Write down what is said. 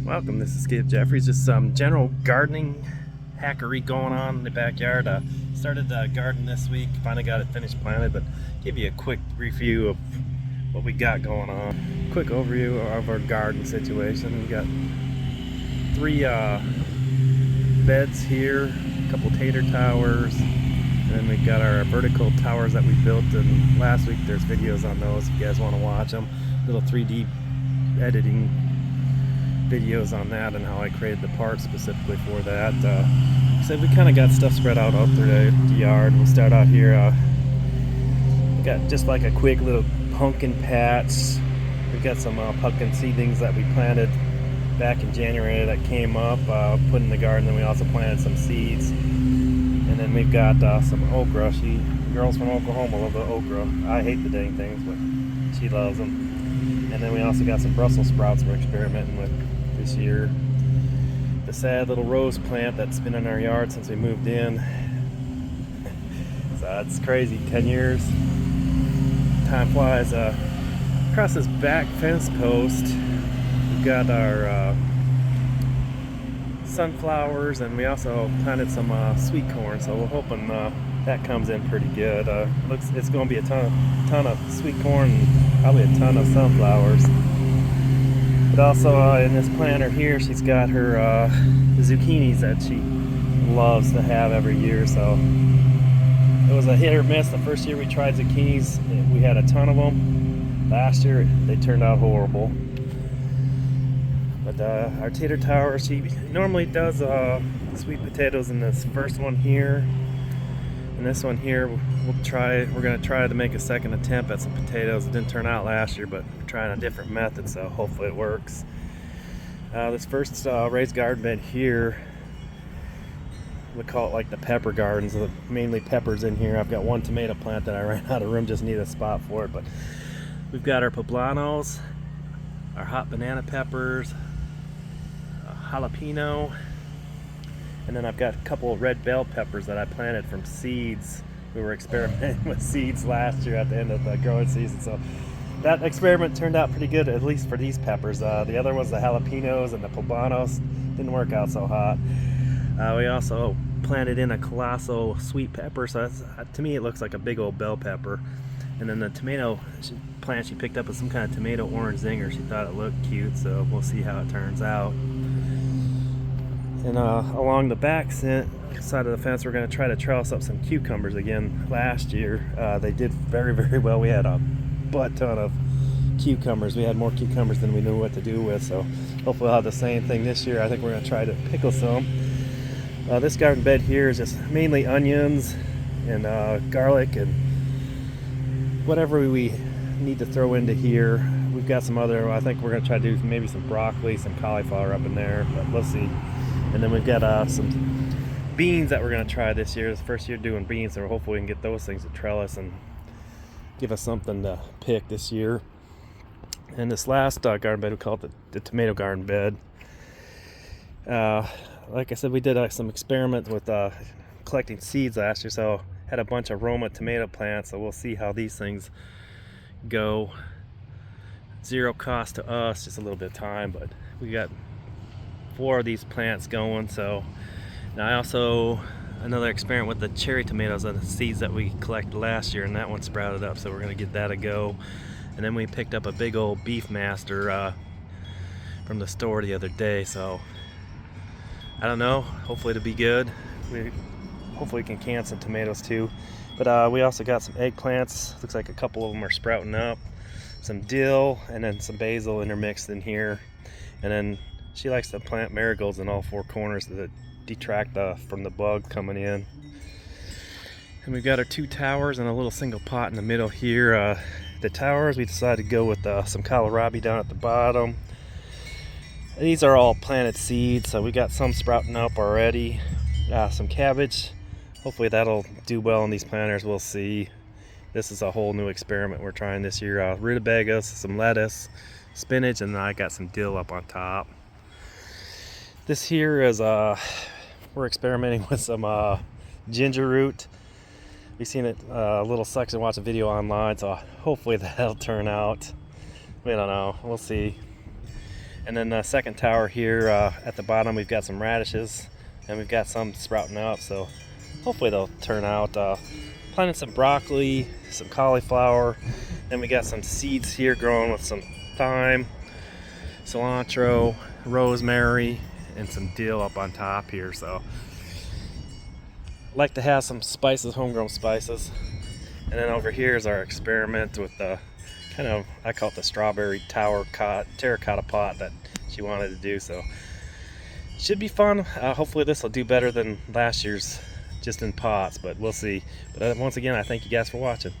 Welcome, this is Skip Jeffries. Just some general gardening hackery going on in the backyard. Started garden this week, finally got it finished planted, but give you a quick review of what we got going on. Quick overview of our garden situation. We got three beds here, a couple tater towers, and then we've got our vertical towers that we built, and last week there's videos on those if you guys want to watch them. Little 3D editing videos on that and how I created the park specifically for that. So we kind of got stuff spread out through the yard. We'll start out here. We got just like a quick little pumpkin patch. We got some pumpkin seedlings that we planted back in January that came up, put in the garden. Then we also planted some seeds, and then we've got some okra. Girls from Oklahoma love the okra. I hate the dang things, but she loves them. And then we also got some Brussels sprouts we're experimenting with this year. The sad little rose plant that's been in our yard since we moved in. So it's crazy, 10 years. Time flies. Across this back fence post, we've got our sunflowers, and we also planted some sweet corn, so we're hoping that comes in pretty good. It's going to be a ton of sweet corn and probably a ton of sunflowers. But also in this planter here, she's got her zucchinis that she loves to have every year. So it was a hit or miss. The first year we tried zucchinis, we had a ton of them. Last year they turned out horrible. But our tater tower, she normally does sweet potatoes in this first one here. And this one here, we're going to try to make a second attempt at some potatoes. It didn't turn out last year, but we're trying a different method, so hopefully it works. This first raised garden bed here, we call it like the pepper gardens, mainly peppers in here. I've got one tomato plant that I ran out of room, just need a spot for it. But we've got our poblanos, our hot banana peppers, jalapeno, and then I've got a couple of red bell peppers that I planted from seeds. We were experimenting with seeds last year at the end of the growing season, so that experiment turned out pretty good, at least for these peppers. The other ones, the jalapenos and the poblanos, didn't work out so hot. We also planted in a colossal sweet pepper, so to me it looks like a big old bell pepper. And then the tomato plant she picked up with some kind of tomato orange zinger. She thought it looked cute, so we'll see how it turns out. And along the back side of the fence, we're going to try to trellis up some cucumbers again. Last year they did very, very well. We had a butt ton of cucumbers. We had more cucumbers than we knew what to do with, so hopefully we'll have the same thing this year. I think we're going to try to pickle some. This garden bed here is just mainly onions and garlic and whatever we need to throw into here. We've got some other, I think we're going to try to do maybe some broccoli, some cauliflower up in there, but we'll see. And then we've got some beans that we're going to try this year. It's the first year doing beans, so hopefully we can get those things to trellis and give us something to pick this year. And this last garden bed, we call it the tomato garden bed. Like I said, we did some experiments with collecting seeds last year, so had a bunch of Roma tomato plants, so we'll see how these things go. Zero cost to us, just a little bit of time, but we got 4 of these plants going. So now I also another experiment with the cherry tomatoes and the seeds that we collected last year, and that one sprouted up, so we're going to give that a go. And then we picked up a big old beef master from the store the other day, so I don't know, hopefully it'll be good. Hopefully we can can some tomatoes too. But we also got some eggplants. Looks like a couple of them are sprouting up. Some dill, and then some basil intermixed in here. And then she likes to plant marigolds in all 4 corners to detract from the bug coming in. And we've got our 2 towers and a little single pot in the middle here. The towers, we decided to go with some kohlrabi down at the bottom. These are all planted seeds, so we got some sprouting up already. Some cabbage. Hopefully that'll do well in these planters. We'll see. This is a whole new experiment we're trying this year. Rutabagas, some lettuce, spinach, and then I got some dill up on top. This here is we're experimenting with some ginger root. We've seen it a little section, watch a video online, so hopefully that'll turn out. We don't know, we'll see. And then the second tower here at the bottom, we've got some radishes, and we've got some sprouting up, so hopefully they'll turn out. Planted some broccoli, some cauliflower, then we got some seeds here growing with some thyme, cilantro, rosemary, and some dill up on top here. So I like to have some spices, homegrown spices. And then over here is our experiment with the kind of, I call it the strawberry terracotta pot that she wanted to do. So should be fun. Hopefully this will do better than last year's just in pots, but we'll see. But once again, I thank you guys for watching.